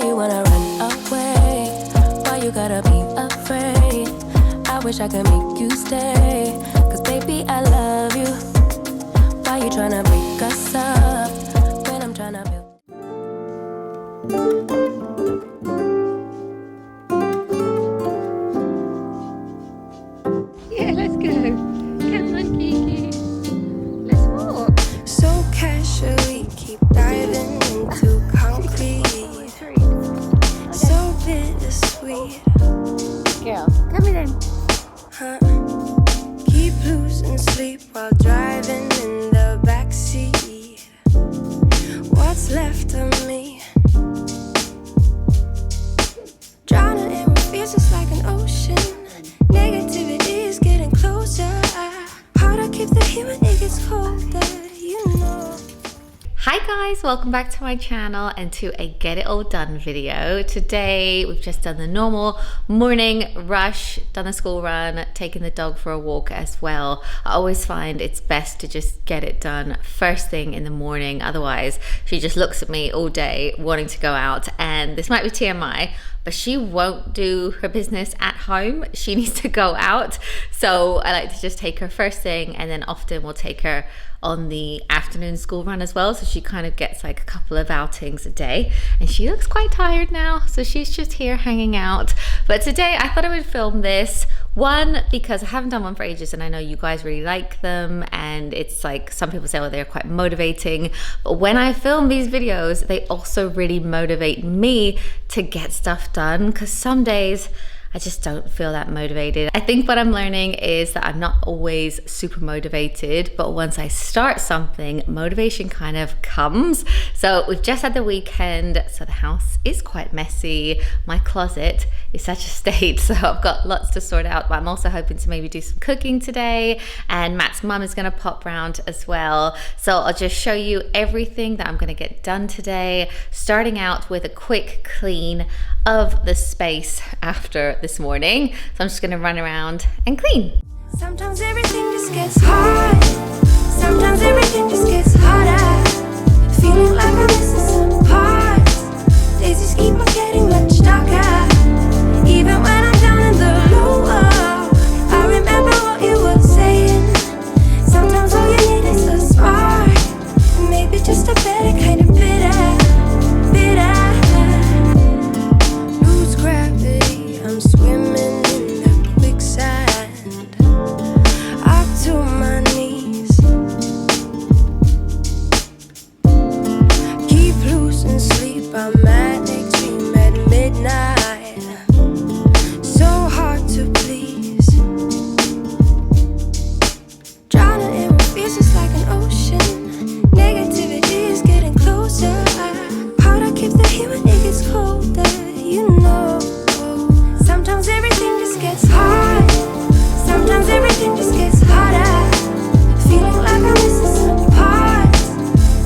you wanna run away? Why you gotta be afraid? I wish I could make you stay, cause baby I love you. Why you tryna break us up when I'm tryna build? Yeah, let's go. Come on, Kiki. Let's walk. So casually keep diving into concrete. So bittersweet, Girl, come in then. huh? Keep losing sleep while driving in the backseat. What's left of me? Drowning in what feels just like an ocean. Negativity is getting closer. Hard to keep the heat when it gets colder, you know. Hi guys, welcome back to my channel and to a Get It All Done video. Today we've just done the normal morning rush, done the school run, taken the dog for a walk as well. I always find it's best to just get it done first thing in the morning, otherwise she just looks at me all day wanting to go out, and this might be TMI, but she won't do her business at home. She needs to go out. So I like to just take her first thing, and then often we'll take her on the afternoon school run as well. So she kind of gets like a couple of outings a day, and she looks quite tired now. So she's just here hanging out. But today I thought I would film this. One, because I haven't done one for ages and I know you guys really like them, and it's like some people say, oh, they're quite motivating. But when I film these videos, they also really motivate me to get stuff done, because some days I just don't feel that motivated. I think what I'm learning is that I'm not always super motivated, but once I start something, motivation kind of comes. So we've just had the weekend, so the house is quite messy. My closet is such a state, so I've got lots to sort out, but I'm also hoping to maybe do some cooking today, and Matt's mum is gonna pop round as well. So I'll just show you everything that I'm gonna get done today, starting out with a quick clean of the space after this morning. So I'm just gonna run around and clean. Sometimes everything just gets hard. Sometimes everything just gets harder. Feeling like I'm missing some parts. Days just keep on getting much darker. Even when I'm down in the lower, I remember what you were saying. Sometimes all you need is a spark, and maybe just a better kind of bitter. Lose gravity, I'm swimming in the quicksand. Up to my knees. Keep losing sleep, I'm manic dream at midnight. So hard to please. Drowning in what feels just like an ocean. Negativity is getting closer. Hard to keep the heat when it gets colder, you know. Sometimes everything just gets hard. Sometimes everything just gets harder. Feeling like I'm missing some parts.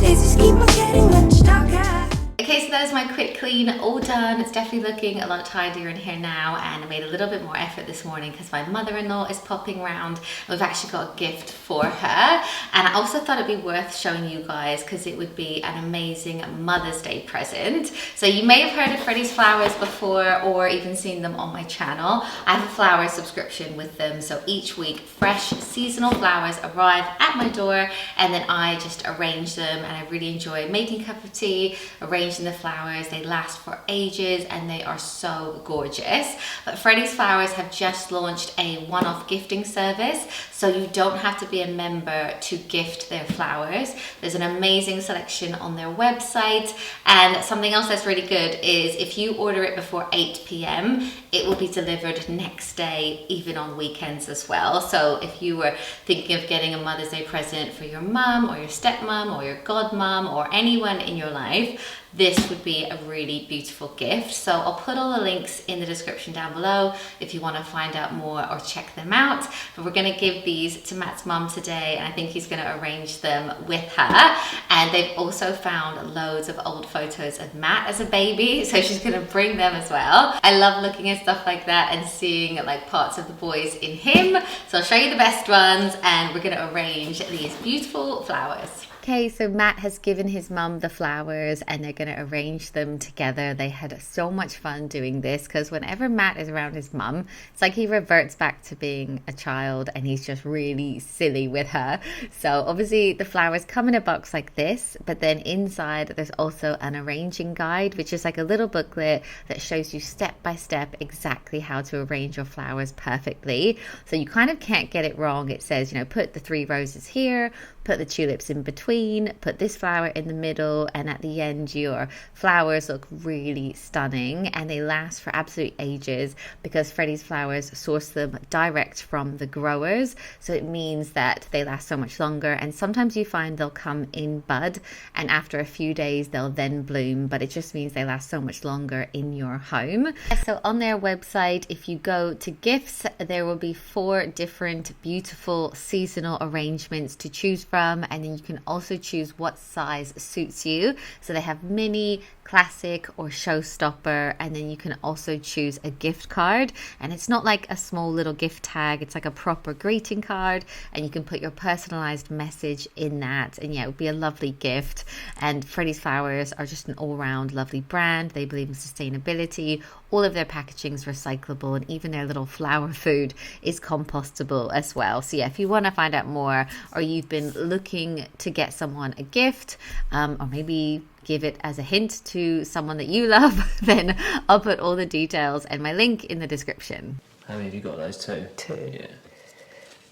Days just keep on getting much darker. Okay, so that is my quick clean, all done. It's definitely looking a lot tidier in here now, and I made a little bit more effort this morning because my mother-in-law is popping round. We've actually got a gift for her, and I also thought it'd be worth showing you guys because it would be an amazing Mother's Day present. So you may have heard of Freddie's Flowers before, or even seen them on my channel. I have a flower subscription with them, so each week fresh seasonal flowers arrive at my door, and then I just arrange them, and I really enjoy making a cup of tea, arranging the flowers. They last for ages and they are so gorgeous. But Freddie's Flowers have just launched a one-off gifting service, so you don't have to be a member to gift their flowers. There's an amazing selection on their website, and something else that's really good is if you order it before 8 p.m, it will be delivered next day, even on weekends as well. So if you were thinking of getting a Mother's Day present for your mum or your stepmom or your godmum or anyone in your life, this would be a really beautiful gift. So I'll put all the links in the description down below if you want to find out more or check them out. But we're going to give these to Matt's mum today, and I think he's going to arrange them with her. And they've also found loads of old photos of Matt as a baby, so she's going to bring them as well. I love looking at stuff like that and seeing like parts of the boys in him. So I'll show you the best ones, and we're going to arrange these beautiful flowers. Okay, so Matt has given his mum the flowers and they're going to arrange them together. They had so much fun doing this because whenever Matt is around his mum, it's like he reverts back to being a child and he's just really silly with her. So obviously the flowers come in a box like this, but then inside there's also an arranging guide, which is like a little booklet that shows you step by step exactly how to arrange your flowers perfectly. So you kind of can't get it wrong. It says, put the 3 roses here, put the tulips in between, put this flower in the middle, and at the end your flowers look really stunning and they last for absolute ages because Freddie's flowers source them direct from the growers, so it means that they last so much longer. And sometimes you find they'll come in bud and after a few days they'll then bloom, but it just means they last so much longer in your home. So on their website, if you go to gifts, there will be 4 different beautiful seasonal arrangements to choose from, and then you can also choose what size suits you. So they have mini, classic, or showstopper, and then you can also choose a gift card, and it's not like a small little gift tag, it's like a proper greeting card, and you can put your personalized message in that, and yeah, it would be a lovely gift. And Freddie's Flowers are just an all-round lovely brand. They believe in sustainability. All of their packaging is recyclable, and even their little flower food is compostable as well. So yeah, if you want to find out more, or you've been looking to get someone a gift, or maybe give it as a hint to someone that you love, then I'll put all the details and my link in the description. How many have you got? Those 2? 2. Yeah.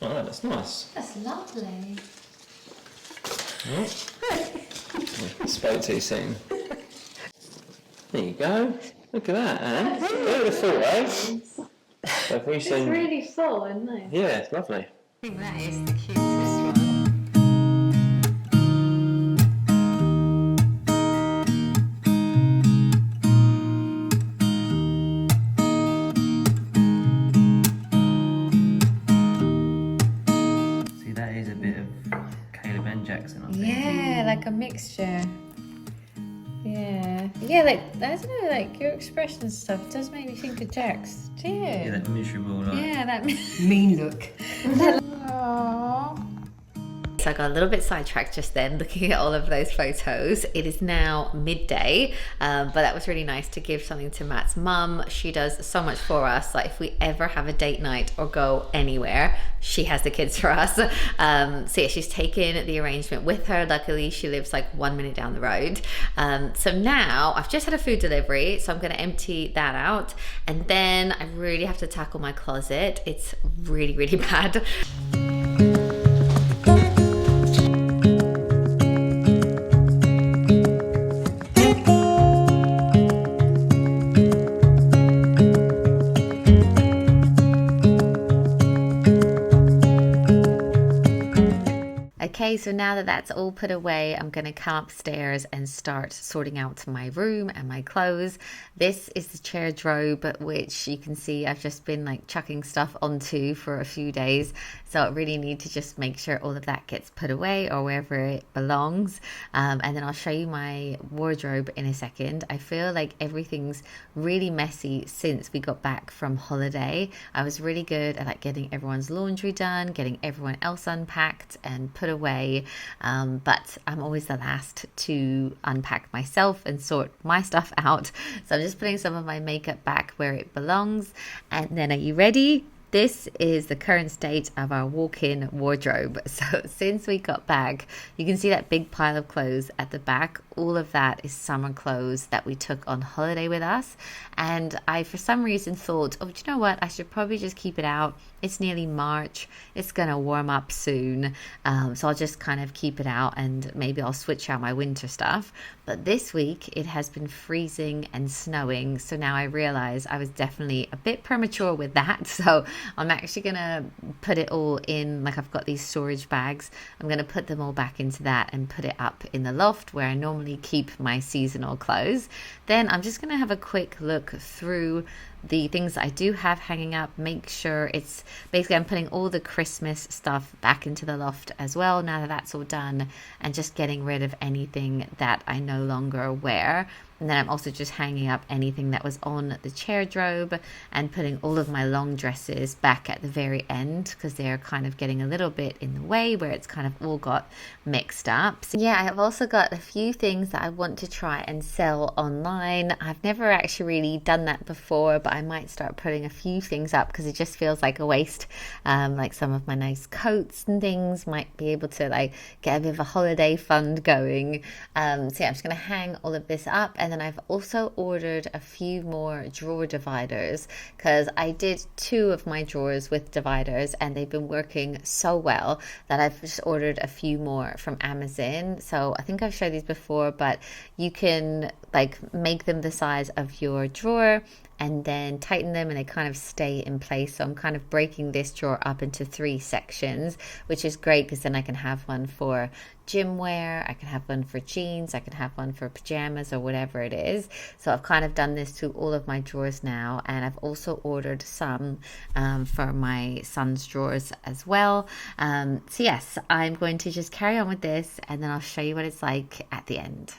Oh, that's nice. That's lovely. Spoke too soon. There you go. Look at that, Anne. Beautiful, eh? So if we send... really full, isn't it? Yeah, it's lovely. I think that is the cutest one. See, that is a bit of Caleb and Jackson, I think. Yeah, like a mixture. Yeah, like, I don't know, like your expression and stuff does make me think of Jax. Yeah, that miserable, like... Yeah, that mean look. Aww. So I got a little bit sidetracked just then looking at all of those photos. It is now midday, but that was really nice to give something to Matt's mum. She does so much for us. Like if we ever have a date night or go anywhere, she has the kids for us. So yeah, she's taken the arrangement with her. Luckily, she lives like 1 minute down the road. So now I've just had a food delivery, so I'm going to empty that out. And then I really have to tackle my closet. It's really, really bad. Okay, so now that that's all put away, I'm going to come upstairs and start sorting out my room and my clothes. This is the chair drobe, which you can see I've just been like chucking stuff onto for a few days. So I really need to just make sure all of that gets put away or wherever it belongs. And then I'll show you my wardrobe in a second. I feel like everything's really messy since we got back from holiday. I was really good at like getting everyone's laundry done, getting everyone else unpacked and put away. But I'm always the last to unpack myself and sort my stuff out. So I'm just putting some of my makeup back where it belongs. And then, are you ready? This is the current state of our walk-in wardrobe. So since we got back, you can see that big pile of clothes at the back. All of that is summer clothes that we took on holiday with us. And I, for some reason, thought, oh, do you know what? I should probably just keep it out. It's nearly March. It's going to warm up soon. So I'll just kind of keep it out and maybe I'll switch out my winter stuff. But this week it has been freezing and snowing. So now I realize I was definitely a bit premature with that. So I'm actually going to put it all in, like I've got these storage bags. I'm going to put them all back into that and put it up in the loft where I normally keep my seasonal clothes. Then I'm just going to have a quick look through the things that I do have hanging up, make sure it's basically I'm putting all the Christmas stuff back into the loft as well now that that's all done, and just getting rid of anything that I no longer wear. And then I'm also just hanging up anything that was on the chair drobe and putting all of my long dresses back at the very end because they're kind of getting a little bit in the way where it's kind of all got mixed up. So yeah, I've also got a few things that I want to try and sell online. I've never actually really done that before, but I might start putting a few things up because it just feels like a waste. Like some of my nice coats and things might be able to like get a bit of a holiday fund going. So yeah, I'm just going to hang all of this up. And then I've also ordered a few more drawer dividers because I did 2 of my drawers with dividers and they've been working so well that I've just ordered a few more from Amazon. So I think I've showed these before, but you can like make them the size of your drawer and then tighten them and they kind of stay in place. So I'm kind of breaking this drawer up into 3 sections, which is great because then I can have one for gym wear, I can have one for jeans, I can have one for pajamas or whatever it is. So I've kind of done this to all of my drawers now, and I've also ordered some for my son's drawers as well. So yes, I'm going to just carry on with this and then I'll show you what it's like at the end.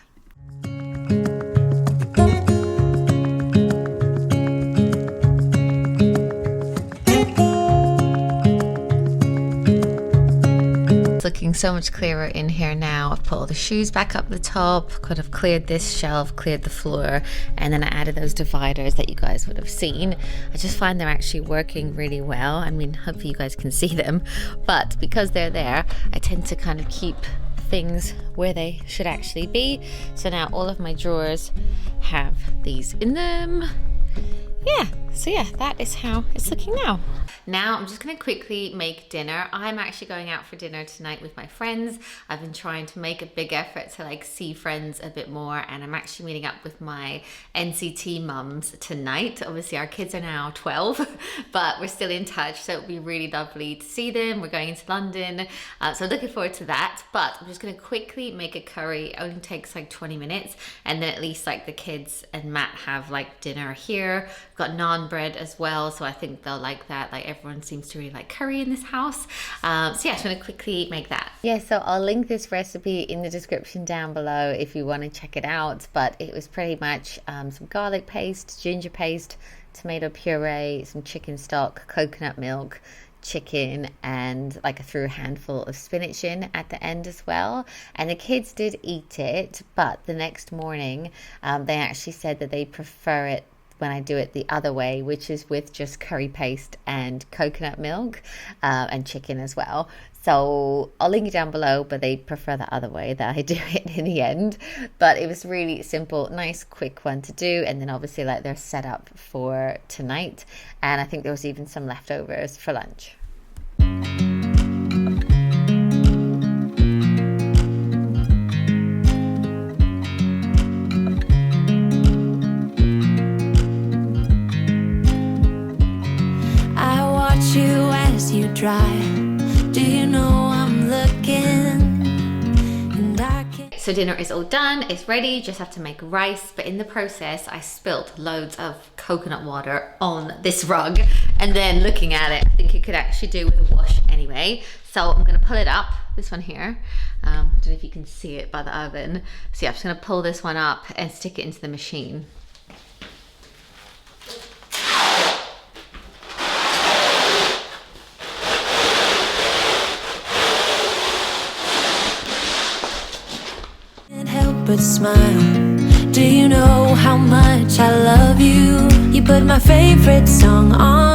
Looking so much clearer in here now. I've put all the shoes back up the top, kind of cleared this shelf, cleared the floor, and then I added those dividers that you guys would have seen. I just find they're actually working really well. I mean, hopefully you guys can see them, but because they're there, I tend to kind of keep things where they should actually be. So now all of my drawers have these in them. Yeah, so yeah, that is how it's looking now. Now I'm just going to quickly make dinner. I'm actually going out for dinner tonight with my friends. I've been trying to make a big effort to like see friends a bit more, and I'm actually meeting up with my NCT mums tonight. Obviously our kids are now 12, but we're still in touch, so it'll be really lovely to see them. We're going into London, so looking forward to that. But I'm just going to quickly make a curry. It only takes like 20 minutes, and then at least like the kids and Matt have like dinner here. I've got naan bread as well, so I think they'll like that. Like everyone seems to really like curry in this house. So yeah, I'm just going to quickly make that. Yeah, so I'll link this recipe in the description down below if you want to check it out. But it was pretty much some garlic paste, ginger paste, tomato puree, some chicken stock, coconut milk, chicken, and like I threw a handful of spinach in at the end as well. And the kids did eat it, but the next morning they actually said that they prefer it when I do it the other way, which is with just curry paste and coconut milk and chicken as well. So I'll link it down below, but they prefer the other way that I do it in the end. But it was really simple, nice, quick one to do. And then obviously like they're set up for tonight. And I think there was even some leftovers for lunch. Drive. Do you know I'm looking? And I can't... So dinner is all done, it's ready, just have to make rice. But in the process, I spilt loads of coconut water on this rug. And then looking at it, I think it could actually do with a wash anyway. So I'm gonna pull it up, this one here. I don't know if you can see it by the oven. So yeah, I'm just gonna pull this one up and stick it into the machine. But smile. Do you know how much I love you? You put my favorite song on.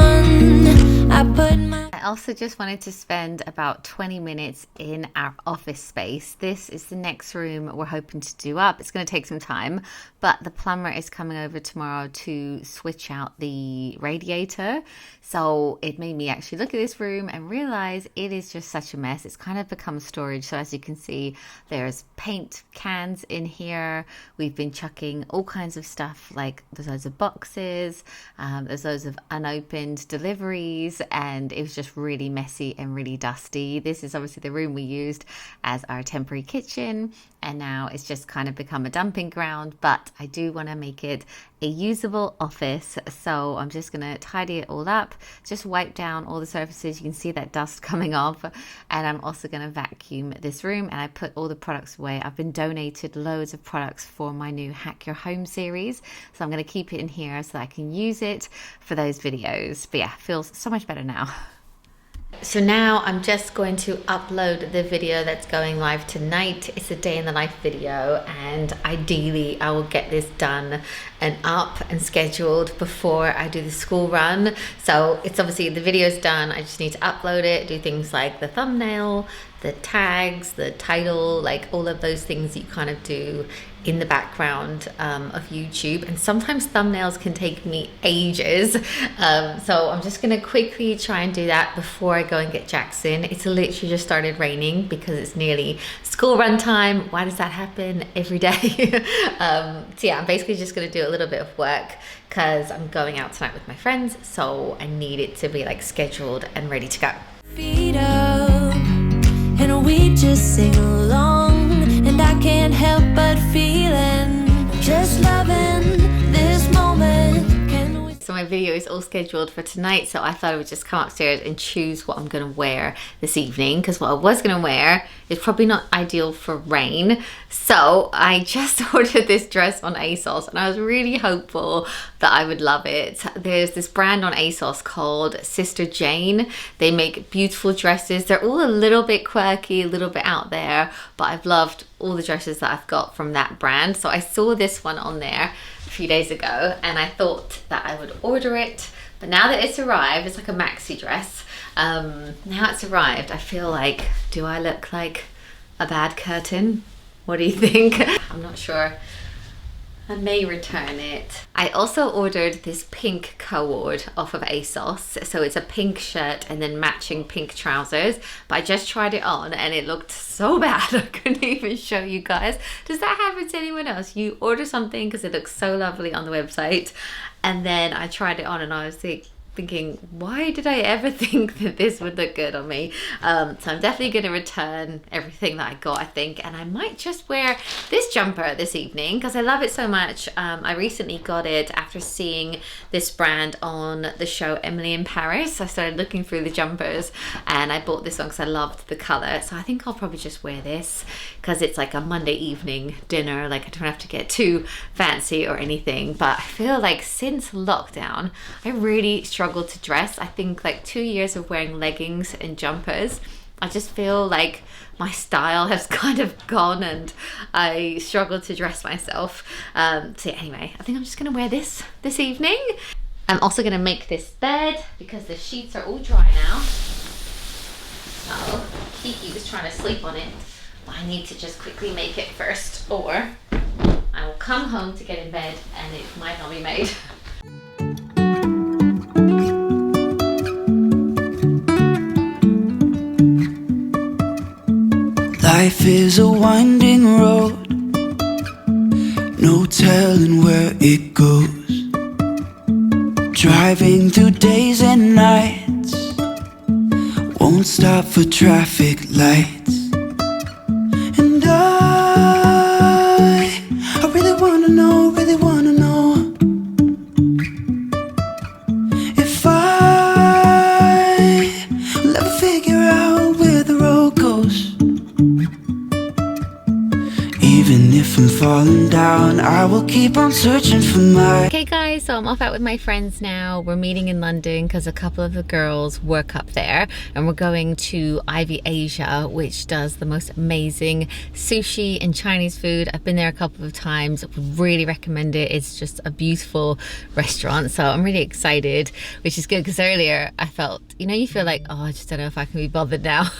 I also just wanted to spend about 20 minutes in our office space. This is the next room we're hoping to do up. It's going to take some time, but the plumber is coming over tomorrow to switch out the radiator. So it made me actually look at this room and realize it is just such a mess. It's kind of become storage. So as you can see, there's paint cans in here. We've been chucking all kinds of stuff, like there's loads of boxes, there's loads of unopened deliveries, and it was just just really messy and really dusty. This is obviously the room we used as our temporary kitchen, and now it's just kind of become a dumping ground, but I do want to make it a usable office. So I'm just going to tidy it all up, just wipe down all the surfaces. You can see that dust coming off, and I'm also going to vacuum this room, and I put all the products away. I've been donated loads of products for my new Hack Your Home series, so I'm going to keep it in here so that I can use it for those videos. But yeah, feels so much better now. So now I'm just going to upload the video that's going live tonight. It's a day in the life video, and ideally I will get this done and up and scheduled before I do the school run. So it's obviously, the video's done, I just need to upload it, do things like the thumbnail, the tags, the title, like all of those things that you kind of do in the background of YouTube. And sometimes thumbnails can take me ages. So I'm just gonna quickly try and do that before I go and get Jackson. It's literally just started raining because it's nearly school run time. Why does that happen every day? So yeah, I'm basically just gonna do a little bit of work because I'm going out tonight with my friends. So I need it to be like scheduled and ready to go. Feet up, and we just sing along, and I can't help but feeling just loving this moment. Can we... So my video is all scheduled for tonight, so I thought I would just come upstairs and choose what I'm gonna wear this evening, because what I was gonna wear is probably not ideal for rain. So I just ordered this dress on ASOS, and I was really hopeful that I would love it. There's this brand on ASOS called Sister Jane. They make beautiful dresses. They're all a little bit quirky, a little bit out there, but I've loved all the dresses that I've got from that brand. So I saw this one on there a few days ago, and I thought that I would order it. But now that it's arrived, it's like a maxi dress. Now it's arrived, I feel like, do I look like a bad curtain? What do you think? I'm not sure. I may return it. I also ordered this pink cord off of ASOS. So it's a pink shirt and then matching pink trousers. But I just tried it on and it looked so bad. I couldn't even show you guys. Does that happen to anyone else? You order something because it looks so lovely on the website, and then I tried it on and I was thinking, why did I ever think that this would look good on me? So I'm definitely going to return everything that I got, I think, and I might just wear this jumper this evening because I love it so much. I recently got it after seeing this brand on the show Emily in Paris. I started looking through the jumpers and I bought this one because I loved the color. So I think I'll probably just wear this because it's like a Monday evening dinner. Like, I don't have to get too fancy or anything, but I feel like since lockdown, I really struggled to dress. I think like 2 years of wearing leggings and jumpers, I just feel like my style has kind of gone and I struggle to dress myself. So yeah, anyway, I think I'm just gonna wear this evening. I'm also gonna make this bed because the sheets are all dry now. Oh, Kiki was trying to sleep on it. I need to just quickly make it first, or I will come home to get in bed and it might not be made. Life is a winding road, no telling where it goes. Driving through days and nights, won't stop for traffic lights. And I really wanna know if I will ever figure out where the road goes. Even if I'm falling down, I will keep on searching for my... Okay guys, so I'm off out with my friends now. We're meeting in London because a couple of the girls work up there, and we're going to Ivy Asia, which does the most amazing sushi and Chinese food. I've been there a couple of times, would really recommend it. It's just a beautiful restaurant, so I'm really excited, which is good because earlier I felt, you know, you feel like, oh, I just don't know if I can be bothered now.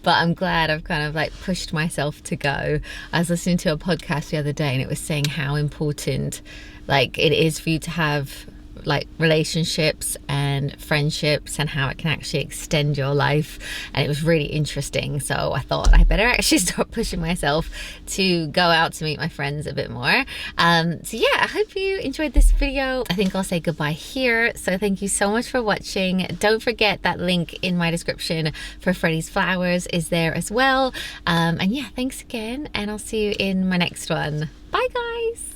But I'm glad I've kind of like pushed myself to go. I was listening to a podcast the other day and it was saying how important like it is for you to have like relationships and and friendships and how it can actually extend your life, and it was really interesting. So I thought I better actually start pushing myself to go out to meet my friends a bit more. So yeah, I hope you enjoyed this video. I think I'll say goodbye here. So thank you so much for watching. Don't forget that link in my description for Freddie's flowers is there as well. And yeah, thanks again, and I'll see you in my next one. Bye guys.